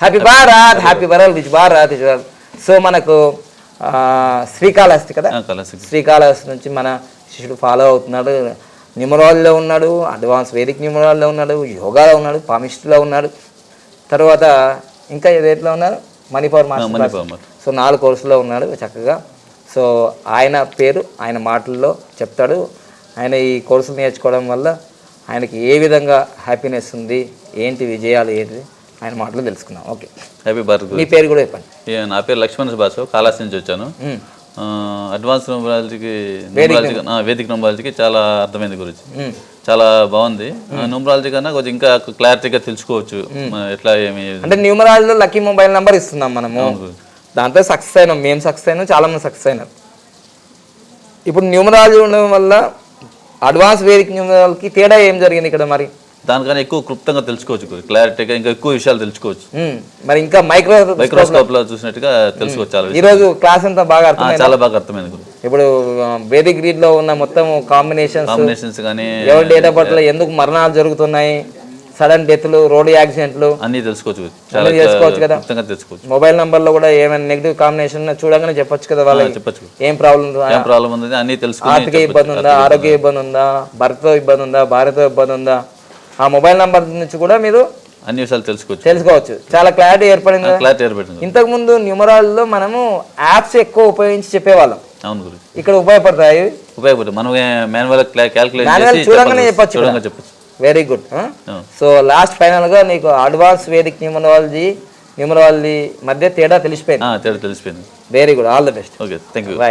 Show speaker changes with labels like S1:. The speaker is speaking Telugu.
S1: Happy Bharat happy world which Bharat. So మనకు శ్రీకాళహస్తి కదా, శ్రీకాళహస్తి నుంచి మన శిష్యుడు ఫాలో అవుతున్నాడు. న్యూమరాలజీలో ఉన్నాడు, అడ్వాన్స్ వేదిక్ న్యూమరాలజీలో ఉన్నాడు, యోగాలో ఉన్నాడు, పామిస్ట్రీలో ఉన్నాడు, తర్వాత ఇంకా ఏదేట్లో ఉన్నారు మణిపవర్ మాస్టర్. సో 4 కోర్సులో ఉన్నాడు చక్కగా. సో ఆయన పేరు ఆయన మాటల్లో చెప్తాడు. ఆయన ఈ కోర్సులు నేర్చుకోవడం వల్ల ఆయనకి ఏ విధంగా హ్యాపీనెస్ ఉంది, ఏంటి విజయాలు ఏంటి ఆయన మాటలు తెలుసుకున్నాం. Okay,
S2: happy Bharat.
S1: మీ పేరు కూడా చెప్పండి.
S2: నా పేరు లక్ష్మణ్ సుభాష్, కాళహస్తి నుంచి వచ్చాను. అడ్వాన్స్ న్యూమరాలజీకి వేదిక న్యూమరాలజీకి చాలా అర్థమైంది గురించి, చాలా బాగుంది. న్యూమరాలజీ కన్నా కొంచెం ఇంకా క్లారిటీగా తెలుసుకోవచ్చు ఎట్లా ఏమి.
S1: అంటే న్యూమరాలజీలో లక్కీ మొబైల్ నెంబర్ ఇస్తున్నాం మనము, దాంతో సక్సెస్ అయినాం, మేము సక్సెస్ అయినాం, చాలా మంది సక్సెస్ అయినారు. ఇప్పుడు న్యూమరాలజీ ఉండడం వల్ల అడ్వాన్స్ వేదిక న్యూమరాలజీకి తేడా ఏం జరిగింది ఇక్కడ? మరి
S2: దానికన్నా ఎక్కువ క్లుప్తంగా తెలుసుకోవచ్చు, క్లారిటీగా ఇంకా ఎక్కువ విషయాలు తెలుసుకోవచ్చు.
S1: మరి ఇంకా
S2: మైక్రోస్కోప్ లో చూసినట్టుగా తెలుసుకోవచ్చు.
S1: ఈ రోజు క్లాస్ అంతా బాగా
S2: చాలా బాగా అర్థమైంది.
S1: ఇప్పుడు వేదిక్ రీడ్ లో ఉన్న మొత్తం కాంబినేషన్స్
S2: కానీ
S1: ఎవరి డేట్ ఆఫ్ బర్త్ లో ఎందుకు మరణాలు జరుగుతున్నాయి, సడన్ డెత్లు, రోడ్ యాక్సిడెంట్లు
S2: అన్ని తెలుసుకోవచ్చు,
S1: తెలుసుకోవచ్చు కదా. మొబైల్ నంబర్ లో కూడా ఏమైనా నెగిటివ్ కాంబినేషన్ చూడగానే చెప్పొచ్చు కదా వాళ్ళకి, చెప్పచ్చు ఏం ప్రాబ్లం ఉంది,
S2: అన్ని తెలుసుకో.
S1: ఆర్థిక ఇబ్బంది ఉందా, ఆరోగ్య ఇబ్బంది ఉందా, భర్తతో ఇబ్బంది ఉందా, భార్యతో ఇబ్బంది ఉందా, ఆ మొబైల్ నంబర్ నుంచి కూడా మీరు
S2: అన్ని విషయాలు తెలుసుకోవచ్చు.
S1: చాలా క్లారిటీ ఏర్పడింది. ఇంతకు ముందు న్యూమరాలజీలో మనము యాప్స్ ఎక్కువ ఉపయోగించి చెప్పేవాళ్ళం.
S2: అవును గురు,
S1: ఇక్కడ ఉపయోగపడతాయి.
S2: మనం మాన్యువల్ క్యాల్కులేట్
S1: చూడంగానే చెప్పచ్చు. Very good. So last final గా నీకు అడ్వాన్స్ వేదిక్ న్యూమరాలజీ మధ్య తేడా తెలిసిపోయింది.
S2: తెలిసిపోయింది.
S1: Very good, all the best.
S2: Okay, thank you.
S1: By.